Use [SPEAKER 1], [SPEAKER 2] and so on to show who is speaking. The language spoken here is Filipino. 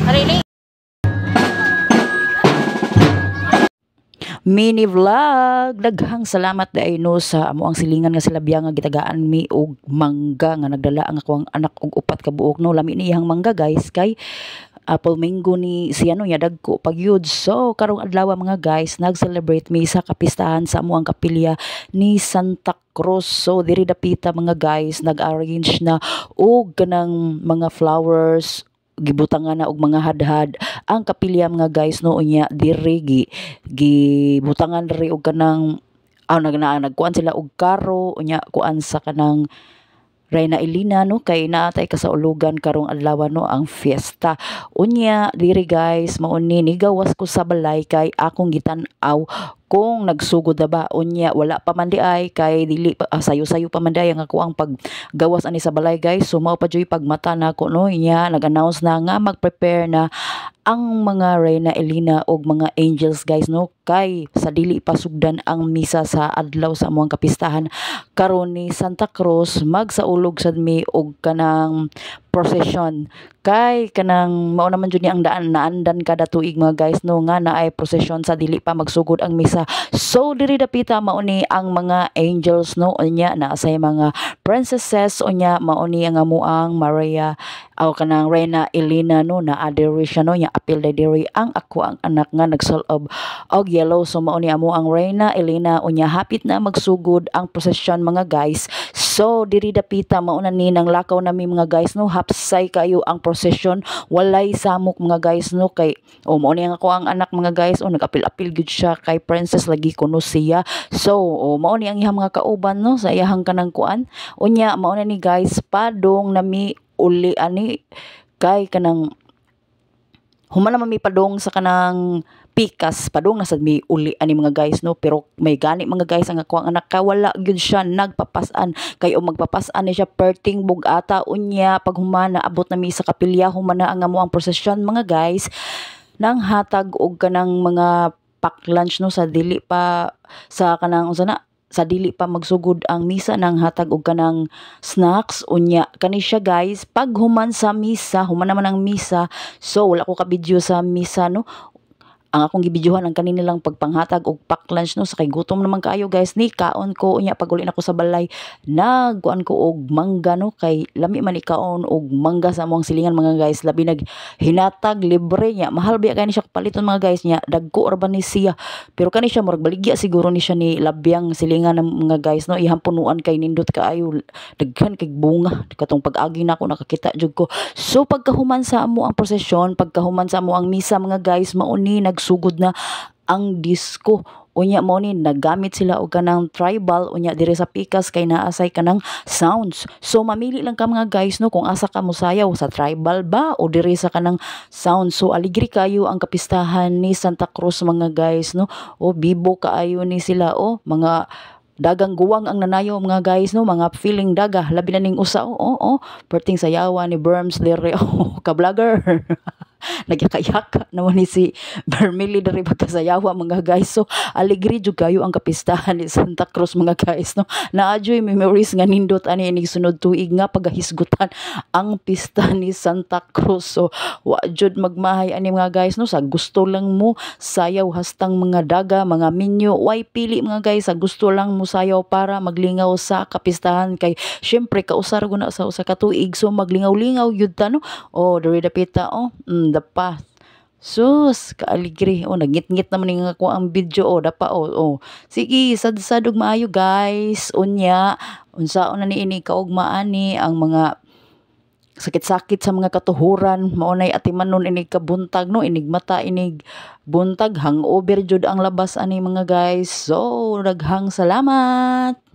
[SPEAKER 1] Really? Mini vlog, daghang salamat dai no sa amo ang silingan nga sila biya nga gitagaan mi og mangga nga nagdala ang akong anak og upat ka buok no. Lami ni iyang mangga guys kay apple mango ni siya no ya dagko pagyud. So karong adlaw mga guys nag-celebrate mi sa kapistahan sa amo ang kapilya ni Santa Cruz. So diri dapita mga guys nag-arrange na og kanang mga flowers, gibutangan na og mga hadhad ang kapilya mga guys no. Unya diri gibutangan diri og kanang nagkuan sila og karo unya kuan sa kanang Reyna Elena no kay naatay kasaulugan karong adlaw no ang fiesta. Unya diri guys mao ni nigawas ko sa balay kay akong gitan-aw kung nagsugod na ba. Unya wala pa man di ay kay dili pa sayo-sayo pa man di ang ako ang paggawas ani sa balay guys. So mao pa joy pagmata nako no. Inya nag-announce na nga mag-prepare na ang mga Reyna Elena og mga angels guys no kay sa dili pasugdan ang misa sa adlaw sa amuang kapistahan karon ni Santa Cruz magsaulog sad mi og kanang procession kay kanang mao naman jud ni ang daan naandan kada tuig mga guys no nga naay procession sa dili pa magsugod ang misa. So diri dapita mao ni ang mga angels no unya na say mga princesses unya mao ni ang amuang Maria aw kanang Reyna Elena no na adoration no nya apil diri ang ako ang anak nga nagsulob og yellow. So mao ni amo ang Reyna Elena unya hapit na magsugod ang procession mga guys. So diri dapita mao na ni nang lakaw nami mga guys no hapsay kayo ang procession walay samok mga guys no kay mao ni ang ako ang anak mga guys nagapil-apil gud siya kay princess lagi kuno siya. So mao ni ang iyang mga kauban no sa iyang kanang kuan unya mao na ni guys padong nami uli ani kay kanang human naman may padong sa kanang pikas padong nasad may uli ani mga guys no pero may gani mga guys ang ako ang anak ka wala gyud siya nagpapasan kay o magpapasan ni siya perting bugata unya pag humana abot na mi sa kapilya humana ang amo ang prosesyon mga guys nang hatag og kanang mga pack lunch no sa dili pa sa kanang unsa na sa dili pa magsugod ang misa nang hatag og kanang snacks unya kani siya guys pag human sa misa human naman ang misa. So wala ko ka video sa misa no ang akong gibidyohan ang kanini lang pagpanghatag og pack lunch no sa kay gutom naman kaayo guys ni kaon ko unya pag uli nako sa balay nagkuan ko og mangga no kay lami man ikaon og mangga sa among silingan mga guys labi nag hinatag libre nya mahal biya kay ni siya paliton mga guys nya dagko ra ba ni siya pero kani siya murag baligya siguro ni siya ni labyang silingan ng mga guys no ihang punuan kay nindot kaayo daghan kay bunga katong pag-agi nako nakakita jud ko. So pagkahuman sa amo ang prosesyon pagkahuman sa amo ang misa mga guys mao ni nagsugod na ang disco unya mo ni nagamit sila og kanang tribal unya dire sa pikas kay naasay kanang sounds. So mamili lang ka mga guys no kung asa ka mosayaw sa tribal ba o dire sa kanang sounds. So aligri kayo ang kapistahan ni Santa Cruz mga guys no bibo kaayo ni sila mga dagang guwang ang nanayo mga guys no mga feeling daga labi na ning usa perting sayawa ni Berms dire ka vlogger nagyakayak naman ni si Bermili dari pagkasayawa mga guys. So aligri jud kayo ang kapistahan ni Santa Cruz mga guys no naadyoy memories nga nindot ani inig sunod tuig nga pagahisgutan ang pista ni Santa Cruz. So wa jud magmahay ani mga guys no sa gusto lang mo sayaw hastang mga daga mga minyo way pili mga guys sa gusto lang mo sayaw para maglingaw sa kapistahan kay syempre kausar guna sa usa ka tuig so maglingaw-lingaw yud ta no diri dapita dapa sus kaaligri nagngit-ngit naman nga ako ang video dapa sige sad-sadog maayo guys unya unsaon na niini kaugmaan ni ang mga sakit-sakit sa mga katuhuran mao nay atiman nun inig kabuntag no inig mata inig buntag hangover jud ang labas ani mga guys. So daghang salamat.